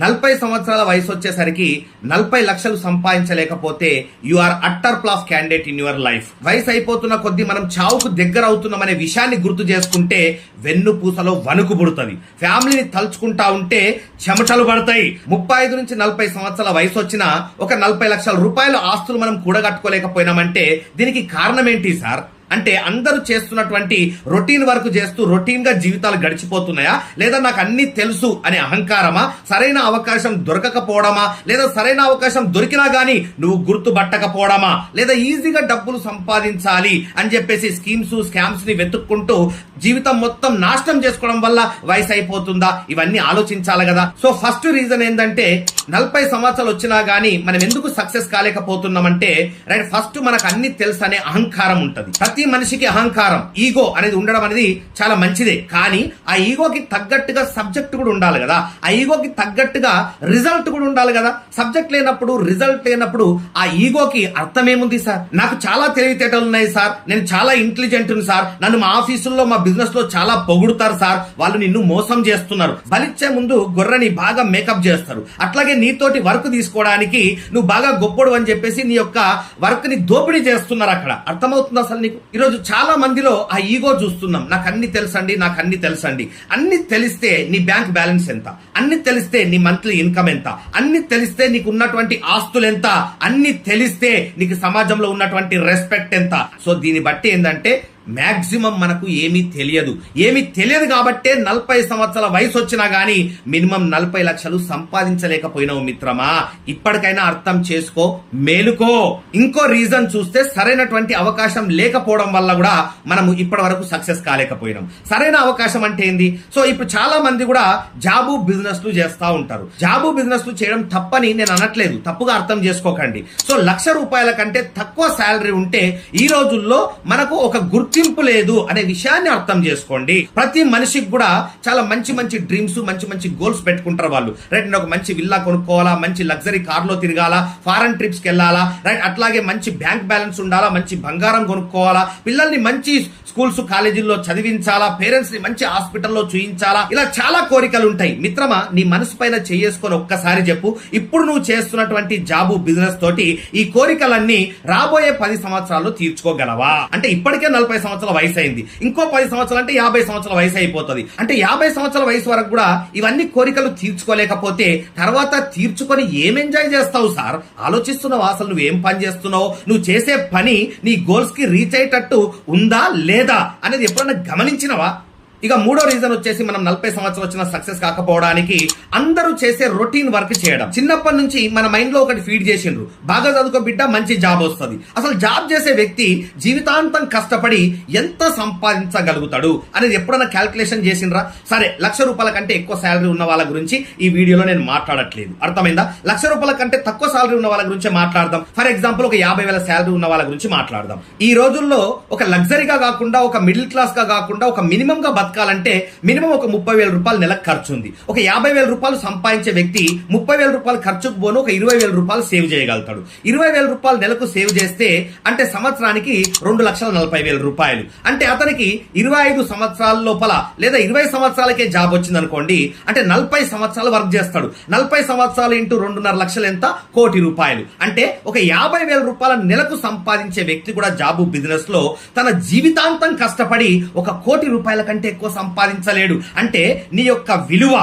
40 సంవత్సరాల వయసు వచ్చేసరికి 40 లక్షలు సంపాదించలేకపోతే you are utter flop candidate in your life. వయసు అయిపోతున్న కొద్దీ మనం చావుకు దగ్గర అవుతున్నాం అనే విషయాన్ని గుర్తు చేసుకుంటే వెన్ను పూసలో వణుకు పుడుతుంది. ఫ్యామిలీని తలుచుకుంటా ఉంటే చెమటలు పడతాయి. 35 నుంచి 40 సంవత్సరాల వయసు వచ్చిన ఒక 40 లక్షల రూపాయల ఆస్తులు మనం కూడగట్టుకోలేకపోయినామంటే దీనికి కారణం ఏంటి సార్? అంటే అందరూ చేస్తున్నటువంటి రొటీన్ వర్క్ చేస్తూ రొటీన్ గా జీవితాలు గడిచిపోతున్నాయా, లేదా నాకు అన్ని తెలుసు అనే అహంకారమా, సరైన అవకాశం దొరకకపోవడమా, లేదా సరైన అవకాశం దొరికినా గానీ నువ్వు గుర్తుపట్టకపోవడమా, లేదా ఈజీగా డబ్బులు సంపాదించాలి అని చెప్పేసి స్కామ్స్ ని వెతుక్కుంటూ జీవితం మొత్తం నాశనం చేసుకోవడం వల్ల వయసు అయిపోతుందా? ఇవన్నీ ఆలోచించాలి కదా. సో ఫస్ట్ రీజన్ ఏంటంటే 40 సంవత్సరాలు వచ్చినా గానీ మనం ఎందుకు సక్సెస్ కాలేకపోతున్నామంటే రైట్, ఫస్ట్ మనకు అన్ని తెలుసు అనే అహంకారం ఉంటది. ప్రతి మనిషికి అహంకారం, ఈగో అనేది ఉండడం అనేది చాలా మంచిదే. కానీ ఆ ఈగోకి తగ్గట్టుగా సబ్జెక్ట్ కూడా ఉండాలి కదా. ఆ ఈగోకి తగ్గట్టుగా రిజల్ట్ కూడా ఉండాలి కదా. సబ్జెక్ట్ లేనప్పుడు, రిజల్ట్ లేనప్పుడు ఆ ఈగోకి అర్థం ఏముంది సార్? నాకు చాలా తెలివితేటలు ఉన్నాయి సార్, నేను చాలా ఇంటెలిజెంట్ సార్, నన్ను మా ఆఫీసుల్లో మా బిజినెస్ లో చాలా పొగుడుతారు సార్, వాళ్ళు నిన్ను మోసం చేస్తున్నారు. బలిచ్చే ముందు గొర్రెని బాగా మేకప్ చేస్తారు. అట్లాగే నీతోటి వర్క్ తీసుకోవడానికి నువ్వు బాగా గొప్పడు అని చెప్పేసి నీ యొక్క వర్క్ ని దోపిడీ చేస్తున్నారు. అక్కడ అర్థమవుతుంది అసలు నీకు? ఈరోజు చాలా మందిలో ఆ ఈగో చూస్తున్నాం. నాకు అన్ని తెలుసండి, నాకు అన్ని తెలుసండి. అన్ని తెలిస్తే నీ బ్యాంక్ బ్యాలెన్స్ ఎంత, అన్ని తెలిస్తే నీ మంత్లీ ఇన్కమ్ ఎంత, అన్ని తెలిస్తే నీకు ఉన్నటువంటి ఆస్తులు ఎంత, అన్ని తెలిస్తే నీకు సమాజంలో ఉన్నటువంటి రెస్పెక్ట్ ఎంత. సో దీన్ని బట్టి ఏంటంటే మాక్సిమం మనకు ఏమీ తెలియదు కాబట్టే 40 సంవత్సరాల వయసు వచ్చినా గానీ మినిమం 40 లక్షలు సంపాదించలేకపోయినావు మిత్రమా. ఇప్పటికైనా అర్థం చేసుకో, మేలుకో. ఇంకో రీజన్ చూస్తే సరైనటువంటి అవకాశం లేకపోవడం వల్ల కూడా మనము ఇప్పటి వరకు సక్సెస్ కాలేకపోయినాం. సరైన అవకాశం అంటే ఏంది? సో ఇప్పుడు చాలా మంది కూడా జాబు బిజినెస్ లు చేస్తా ఉంటారు. జాబు బిజినెస్ లు చేయడం తప్పని నేను అనట్లేదు, తప్పుగా అర్థం చేసుకోకండి. సో ₹1,00,000 కంటే తక్కువ శాలరీ ఉంటే ఈ రోజుల్లో మనకు ఒక గుర్తింపు లేదు అనే విషయాన్ని అర్థం చేసుకోండి. ప్రతి మనిషికి కూడా చాలా మంచి మంచి డ్రీమ్స్, మంచి మంచి గోల్స్ పెట్టుకుంటారు వాళ్ళు. రైట్, నేను ఒక మంచి విల్లా కొనుక్కోవాలా, మంచి లగ్జరీ కార్ లో తిరగాల, ఫారెన్ ట్రిప్స్ కి వెళ్ళాలా, రైట్, అట్లాగే మంచి బ్యాంక్ బ్యాలెన్స్ ఉండాలా, మంచి బంగారం కొనుక్కోవాలా, పిల్లల్ని మంచి స్కూల్స్ కాలేజీల్లో చదివించాలా, పేరెంట్స్ ని మంచి హాస్పిటల్లో చూయించాలా, ఇలా చాలా కోరికలు ఉంటాయి. మిత్రమా, నీ మనసు పైన చేసుకొని ఒక్కసారి చెప్పు, ఇప్పుడు నువ్వు చేస్తున్నటువంటి జాబు బిజినెస్ తోటి ఈ కోరికలన్నీ రాబోయే 10 సంవత్సరాల్లో తీర్చుకోగలవా? అంటే ఇప్పటికే 40 సంవత్సరాల వయసు అయింది, ఇంకో 10 సంవత్సరాలు అంటే 50 సంవత్సరాల వయసు అయిపోతుంది. అంటే 50 సంవత్సరాల వయసు వరకు కూడా ఇవన్నీ కోరికలు తీర్చుకోలేకపోతే తర్వాత తీర్చుకొని ఏం ఎంజాయ్ చేస్తావు సార్? ఆలోచిస్తున్నావు అసలు నువ్వేం పని చేస్తున్నావు, నువ్వు చేసే పని నీ గోల్స్ కి రీచ్ అయ్యేటట్టు ఉందా లేదా అనేది ఎప్పుడన్నా గమనించినవా? ఇక మూడో రీజన్ వచ్చేసి మనం 40 సంవత్సరాలు వచ్చిన సక్సెస్ కాకపోవడానికి అందరూ చేసే రొటీన్ వర్క్ చేయడం. చిన్నప్పటి నుంచి మన మైండ్ లో ఒకటి ఫీడ్ చేసిండ్రు, బాగా చదువుకో బిడ్డ, మంచి జాబ్ వస్తుంది. అసలు జాబ్ చేసే వ్యక్తి జీవితాంతం కష్టపడి ఎంత సంపాదించగలుగుతాడు అనేది ఎప్పుడైనా క్యాల్కులేషన్ చేసిండ్రా? సరే, ₹1,00,000 కంటే ఎక్కువ శాలరీ ఉన్న వాళ్ళ గురించి ఈ వీడియోలో నేను మాట్లాడట్లేదు, అర్థమైందా? ₹1,00,000 కంటే తక్కువ శాలరీ ఉన్న వాళ్ళ గురించి మాట్లాడదాం. ఫర్ ఎగ్జాంపుల్ ఒక 50,000 శాలరీ ఉన్న వాళ్ళ గురించి మాట్లాడదాం. ఈ రోజుల్లో ఒక లగ్జరీగా కాకుండా, ఒక మిడిల్ క్లాస్ గా కాకుండా, ఒక మినిమం గా బతకాలంటే మినిమం ఒక ₹30,000 నెలకు ఖర్చు ఉంది. ఒక ₹50,000 సంపాదించే వ్యక్తి ₹30,000 ఖర్చుకు పోను ఒక ₹20,000 సేవ్ చేయగలుగుతాడు. ₹20,000 నెలకు సేవ్ చేస్తే అంటే సంవత్సరానికి ₹2,40,000. అంటే అతనికి 25 సంవత్సరాల లోపల లేదా 20 సంవత్సరాలకే జాబ్ వచ్చింది అనుకోండి, అంటే 40 సంవత్సరాలు వర్క్ చేస్తాడు. 40 సంవత్సరాలు ఇంటూ 2.5 లక్షలు ఎంత? ₹1,00,000. అంటే ఒక ₹50,000 నెలకు సంపాదించే వ్యక్తి కూడా జాబు బిజినెస్ లో తన జీవితాంతం కష్టపడి ఒక ₹1,00,000 కంటే ఎక్కువ సంపాదించలేడు. అంటే నీ యొక్క విలువ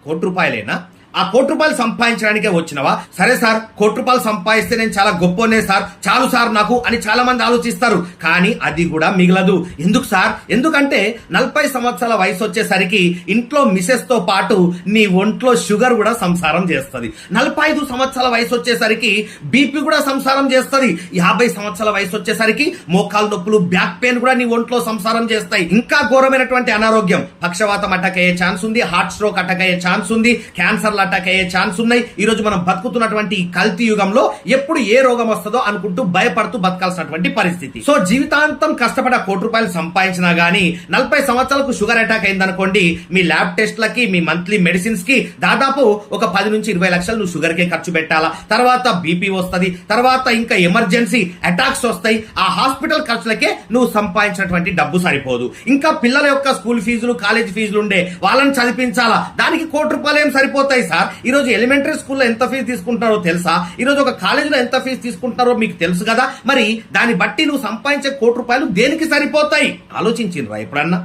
₹1,00,000 ఆ ₹1,00,000 సంపాదించడానికే వచ్చినవా? సరే సార్, ₹1,00,000 సంపాదిస్తే నేను చాలా గొప్పనే సార్, చాలు సార్ నాకు అని చాలా మంది ఆలోచిస్తారు. కానీ అది కూడా మిగలదు. ఎందుకు సార్? ఎందుకంటే 40 సంవత్సరాల వయసు వచ్చేసరికి ఇంట్లో మిసెస్ తో పాటు నీ ఒంట్లో షుగర్ కూడా సంసారం చేస్తుంది. 45 సంవత్సరాల వయసు వచ్చేసరికి బీపీ కూడా సంసారం చేస్తుంది. 50 సంవత్సరాల వయసు వచ్చేసరికి మోకాలు నొప్పులు, బ్యాక్ పెయిన్ కూడా నీ ఒంట్లో సంసారం చేస్తాయి. ఇంకా ఘోరమైనటువంటి అనారోగ్యం, పక్షవాతం అటాక్ అయ్యే ఛాన్స్ ఉంది, హార్ట్ స్ట్రోక్ అటాక్ అయ్యే ఛాన్స్ ఉంది, క్యాన్సర్ అటాక్ అయ్యే ఛాన్స్ ఉన్నాయి. ఈ రోజు మనం బతుకుతున్నటువంటి కల్తీ యుగంలో ఎప్పుడు ఏ రోగం వస్తుందో అనుకుంటూ భయపడుతూ బతకాల్సినటువంటి పరిస్థితి. సో జీవితాంతం కష్టపడి ₹1,00,000 సంపాదించినా గానీ 40 సంవత్సరాలకు షుగర్ అటాక్ అయిందనుకోండి, మీ ల్యాబ్ టెస్ట్లకి, మీ మంత్లీ మెడిసిన్స్ కి దాదాపు ఒక 10 నుంచి 20 లక్షలు నువ్వు షుగర్ కే ఖర్చు పెట్టాలా. తర్వాత బీపీ వస్తుంది, తర్వాత ఇంకా ఎమర్జెన్సీ అటాక్స్ వస్తాయి. ఆ హాస్పిటల్ ఖర్చులకే నువ్వు సంపాదించినటువంటి డబ్బు సరిపోదు. ఇంకా పిల్లల యొక్క స్కూల్ ఫీజులు, కాలేజ్ ఫీజులు ఉండే వాళ్ళని చదివించాలా, దానికి ₹1,00,000 ఏం సరిపోతాయి సార్? సార్ ఈ రోజు ఎలిమెంటరీ స్కూల్లో ఎంత ఫీజు తీసుకుంటారో తెలుసా, ఈ రోజు ఒక కాలేజీలో ఎంత ఫీజు తీసుకుంటారో మీకు తెలుసు కదా, మరి దాన్ని బట్టి నువ్వు సంపాదించే ₹1,00,00,000 దేనికి సరిపోతాయి? ఆలోచించినరా ఎప్పుడన్నా?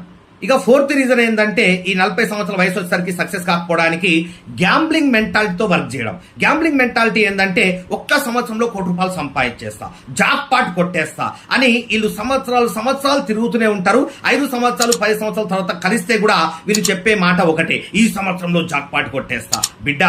ఇక ఫోర్త్ రీజన్ ఏంటంటే ఈ 40 సంవత్సరాల వయసు వచ్చేసరికి సక్సెస్ కాకపోవడానికి గ్యాంబ్లింగ్ మెంటాలిటీతో వర్క్ చేయడం. గ్యాంబ్లింగ్ మెంటాలిటీ ఏంటంటే ఒక్క సంవత్సరంలో ₹1,00,00,000 సంపాదించేస్తా, జాక్ పాట్ కొట్టేస్తా అని వీళ్ళు సంవత్సరాలు తిరుగుతూనే ఉంటారు. 5 సంవత్సరాలు 10 సంవత్సరాల తర్వాత కలిస్తే కూడా వీళ్ళు చెప్పే మాట ఒకటే, ఈ సంవత్సరంలో జాక్ పాట్ కొట్టేస్తా. బిడ్డ,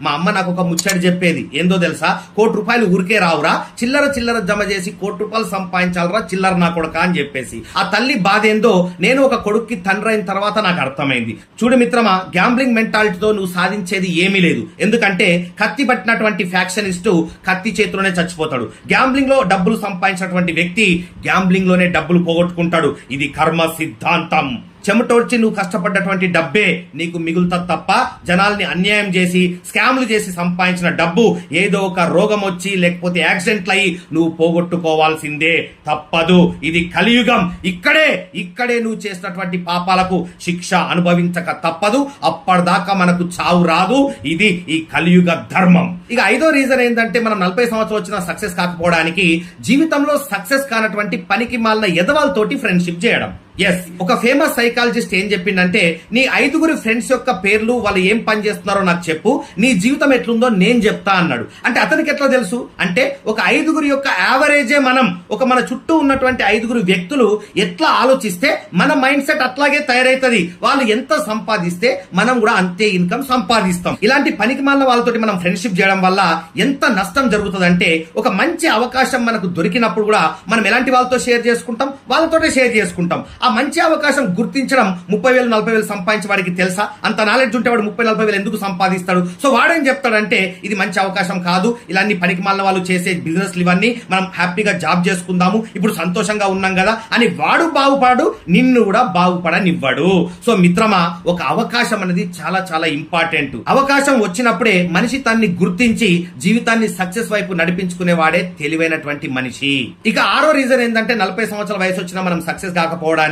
మా అమ్మ నాకు ఒక ముచ్చడి చెప్పేది, ఏందో తెలుసా, ₹1,00,00,000 ఊరికే రావురా, చిల్లర జమ చేసి ₹1,00,00,000 సంపాదించాలరా చిల్లర నా కొడుక అని చెప్పేసి. ఆ తల్లి బాధ ఏందో నేను ఒక కొడుక్కి తండ్రి అయిన తర్వాత నాకు అర్థమైంది. చూడు మిత్రమా, గ్యాంబ్లింగ్ మెంటాలిటీతో నువ్వు సాధించేది ఏమీ లేదు. ఎందుకంటే కత్తి పట్టినటువంటి ఫ్యాక్షనిస్టు కత్తి చేతిలోనే చచ్చిపోతాడు. గ్యాంబ్లింగ్ లో డబ్బులు సంపాదించినటువంటి వ్యక్తి గ్యాంబ్లింగ్ లోనే డబ్బులు పోగొట్టుకుంటాడు. ఇది కర్మ సిద్ధాంతం. చెమటోడ్చి నువ్వు కష్టపడ్డటువంటి డబ్బే నీకు మిగులుతా తప్ప జనాల్ని అన్యాయం చేసి స్కామ్లు చేసి సంపాదించిన డబ్బు ఏదో ఒక రోగం వచ్చి లేకపోతే యాక్సిడెంట్లు అయ్యి నువ్వు పోగొట్టుకోవాల్సిందే, తప్పదు. ఇది కలియుగం. ఇక్కడే నువ్వు చేసినటువంటి పాపాలకు శిక్ష అనుభవించక తప్పదు. అప్పటిదాకా మనకు చావు రాదు. ఇది ఈ కలియుగ ధర్మం. ఇక 5వ రీజన్ ఏంటంటే మనం 40 సంవత్సరాలు వచ్చిన సక్సెస్ కాకపోవడానికి జీవితంలో సక్సెస్ కానటువంటి పనికి మాలిన ఎదవాళ్ళతోటి ఫ్రెండ్షిప్ చేయడం. ఎస్, ఒక ఫేమస్ సైకాలజిస్ట్ ఏం చెప్పిందంటే, నీ 5 ఫ్రెండ్స్ యొక్క పేర్లు, వాళ్ళు ఏం పని చేస్తున్నారో నాకు చెప్పు, నీ జీవితం ఎట్లుందో నేను చెప్తా అన్నాడు. అంటే అతనికి ఎట్లా తెలుసు అంటే, ఒక 5 యొక్క యావరేజే మనం, మన చుట్టూ ఉన్నటువంటి 5 వ్యక్తులు ఎట్లా ఆలోచిస్తే మన మైండ్ సెట్ అట్లాగే తయారైతుంది. వాళ్ళు ఎంత సంపాదిస్తే మనం కూడా అంతే ఇన్కమ్ సంపాదిస్తాం. ఇలాంటి పనికి మాలిన వాళ్ళతోటి మనం ఫ్రెండ్షిప్ చేయడం వల్ల ఎంత నష్టం జరుగుతుందంటే, ఒక మంచి అవకాశం మనకు దొరికినప్పుడు కూడా మనం ఎలాంటి వాళ్ళతో షేర్ చేసుకుంటాం, వాళ్ళతోటే షేర్ చేసుకుంటాం. ఆ మంచి అవకాశం గుర్తించడం 30,000 40,000 సంపాదించే వాడికి తెలుసా? అంత నాలెడ్జ్ ఉంటే వాడు 30,000 40,000 ఎందుకు సంపాదిస్తాడు? సో వాడేం చెప్తాడంటే, ఇది మంచి అవకాశం కాదు, ఇలాంటి పనికి మాలిన వాళ్ళు చేసే బిజినెస్లు ఇవన్నీ, మనం హ్యాపీగా జాబ్ చేసుకుందాము, ఇప్పుడు సంతోషంగా ఉన్నాం కదా అని వాడు బాగుపడు, నిన్ను కూడా బాగుపడనివ్వడు. సో మిత్రమా, ఒక అవకాశం అనేది చాలా చాలా ఇంపార్టెంట్. అవకాశం వచ్చినప్పుడే మనిషి తన్ని గుర్తించి జీవితాన్ని సక్సెస్ వైపు నడిపించుకునేవాడే తెలివైనటువంటి మనిషి. ఇక 6వ రీజన్ ఏంటంటే, 40 సంవత్సరాల వయసు వచ్చినా మనం సక్సెస్ కాకపోవడానికి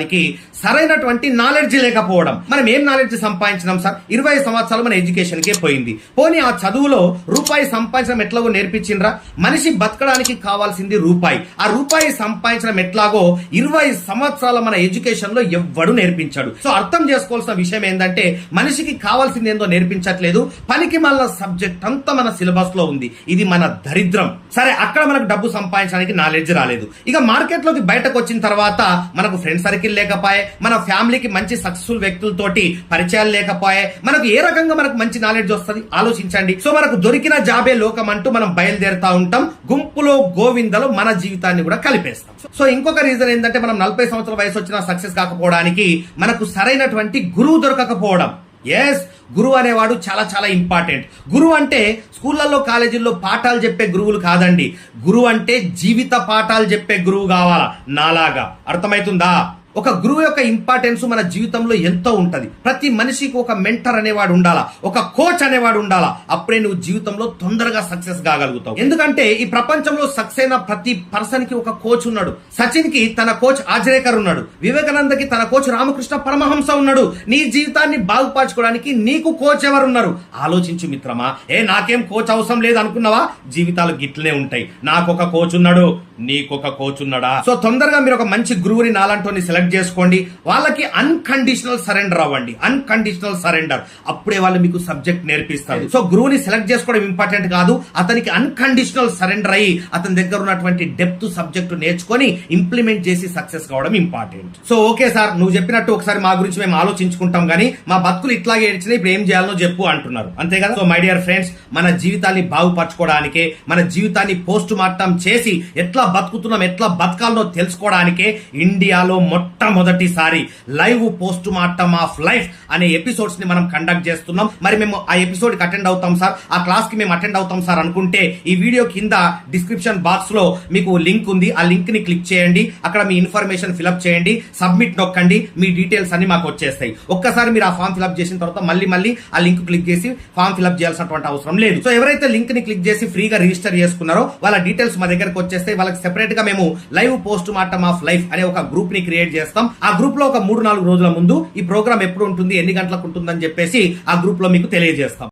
సరైనటువంటి నాలెడ్జ్ లేకపోవడం. మనం ఏం నాలెడ్జ్ సంపాదించినాం సార్? 20 సంవత్సరాలు మన ఎడ్యుకేషన్ కే పోయింది. పోనీ ఆ చదువులో రూపాయి సంపాదించడం ఎట్లాగో నేర్పించిండ్రా? మనిషి బతకడానికి కావాల్సింది రూపాయి. ఆ రూపాయి సంపాదించడం ఎట్లాగో 20 సంవత్సరాల మన ఎడ్యుకేషన్ లో ఎవ్వడు నేర్పించాడు. సో అర్థం చేసుకోవాల్సిన విషయం ఏంటంటే, మనిషికి కావాల్సింది ఏందో నేర్పించట్లేదు. పనికి మళ్ళా సబ్జెక్ట్ అంతా మన సిలబస్ లో ఉంది. ఇది మన దరిద్రం. సరే, అక్కడ మనకు డబ్బు సంపాదించడానికి నాలెడ్జ్ రాలేదు. ఇక మార్కెట్ లోకి బయటకు వచ్చిన తర్వాత మనకు ఫ్రెండ్ సర్కిల్ లేకపోయే, మన ఫ్యామిలీకి మంచి సక్సెస్ఫుల్ వ్యక్తులతోటి పరిచయాలు లేకపోయే, మనకు ఏ రకంగా మనకు మంచి నాలెడ్జ్ వస్తుంది? ఆలోచించండి. సో మనకు దొరికిన జాబే లోకం అంటూ మనం బయలుదేరుతా ఉంటాం. గుంపులో గోవిందలో మన జీవితాన్ని కూడా కలిపేస్తాం. సో ఇంకొక రీజన్ ఏంటంటే, మనం 40 సంవత్సరాల వయసు వచ్చినా సక్సెస్ కాకపోవడానికి మనకు సరైనటువంటి గురువు దొరకకపోవడం. ఎస్, గురువు అనేవాడు చాలా చాలా ఇంపార్టెంట్. గురువు అంటే స్కూళ్లలో కాలేజీల్లో పాఠాలు చెప్పే గురువులు కాదండి. గురువు అంటే జీవిత పాఠాలు చెప్పే గురువు కావాలా, నాలాగా. అర్థమవుతుందా? ఒక గురువు యొక్క ఇంపార్టెన్స్ మన జీవితంలో ఎంతో ఉంటది. ప్రతి మనిషికి ఒక మెంటర్ అనేవాడు ఉండాలా, ఒక కోచ్ అనేవాడు ఉండాలా. అప్పుడే నువ్వు జీవితంలో తొందరగా సక్సెస్ కాగలుగుతావు. ఎందుకంటే ఈ ప్రపంచంలో సక్సెస్ అయిన ప్రతి పర్సన్ కి ఒక కోచ్ ఉన్నాడు. సచిన్ కి తన కోచ్ ఆజ్రేకర్ ఉన్నాడు. వివేకానందకి తన కోచ్ రామకృష్ణ పరమహంస ఉన్నాడు. నీ జీవితాన్ని బాగుపరచుకోవడానికి నీకు కోచ్ ఎవరున్నారు? ఆలోచించు మిత్రమా. నాకేం కోచ్ అవసరం లేదు అనుకున్నావా? జీవితాలు గిట్లనే ఉంటాయి. నాకొక కోచ్ ఉన్నాడు, నీకొక కోచ్ ఉన్నాడా? సో తొందరగా మీరు ఒక మంచి గురువుని నాలంటోని సెలెక్ట్ చేసుకోండి. వాళ్ళకి అన్కండిషనల్ సరెండర్ అవ్వండి. Unconditional surrender. అప్పుడే వాళ్ళు మీకు సబ్జెక్ట్ నేర్పిస్తారు. సో గురువుని సెలెక్ట్ చేసుకోవడం ఇంపార్టెంట్ కాదు, అతనికి అన్కండిషనల్ సరెండర్ అయ్యి అతని దగ్గర ఉన్నటువంటి డెప్త్ సబ్జెక్ట్ నేర్చుకొని ఇంప్లిమెంట్ చేసి సక్సెస్ కావడం ఇంపార్టెంట్. సో ఓకే సార్, నువ్వు చెప్పినట్టు ఒకసారి మా గురించి మేము ఆలోచించుకుంటాం, కానీ మా బతుకులు ఇట్లాగే ఏడ్చినాయి, ఇప్పుడు ఏం చేయాలో చెప్పు అంటున్నారు. అంతే కదా? సో మై డియర్ ఫ్రెండ్స్, మన జీవితాన్ని బాగుపరచుకోవడానికే, మన జీవితాన్ని పోస్ట్ మార్టం చేసి ఎట్లా బతుకుతున్నాం, ఎట్లా బతకాలనో తెలుసుకోవడానికే ఇండియాలో మొట్టమొదటిసారి live post mortem of life అనే ఎపిసోడ్స్ ని మనం కండక్ట్ చేస్తున్నాం. మరి మేము ఆ ఎపిసోడ్ కి అటెండ్ అవుతాం సార్, ఆ క్లాస్ కి మేము అటెండ్ అవుతాం సార్ అనుకుంటే, ఈ వీడియో కింద డిస్క్రిప్షన్ బాక్స్ లో మీకు లింక్ ఉంది. ఆ లింక్ ని క్లిక్ చేయండి. అక్కడ మీ ఇన్ఫర్మేషన్ ఫిల్అప్ చేయండి, సబ్మిట్ నొక్కండి. మీ డీటెయిల్స్ అన్ని మాకు వచ్చేస్తాయి. ఒక్కసారి మీరు ఆ ఫామ్ ఫిల్అప్ చేసిన తర్వాత మళ్ళీ ఆ లింక్ క్లిక్ చేసి ఫామ్ ఫిల్అప్ చేయాల్సినటువంటి అవసరం లేదు. సో ఎవరైతే లింక్ ని క్లిక్ చేసి ఫ్రీగా రిజిస్టర్ చేసుకున్నారో వాళ్ళ డీటెయిల్స్ మా దగ్గరకు వచ్చేస్తాయి. వాళ్ళకి సెపరేట్ గా మేము live post mortem of life అనే ఒక గ్రూప్ ని క్రియేట్ చేస్తాం. ఆ గ్రూప్ లో ఒక 3-4 రోజుల ముందు ఈ ప్రోగ్రామ్ ఎప్పుడు ఉంటుంది, ఎన్ని గంటలకు ఉంటుందని చెప్పేసి ఆ గ్రూప్ లో మీకు తెలియజేస్తాం.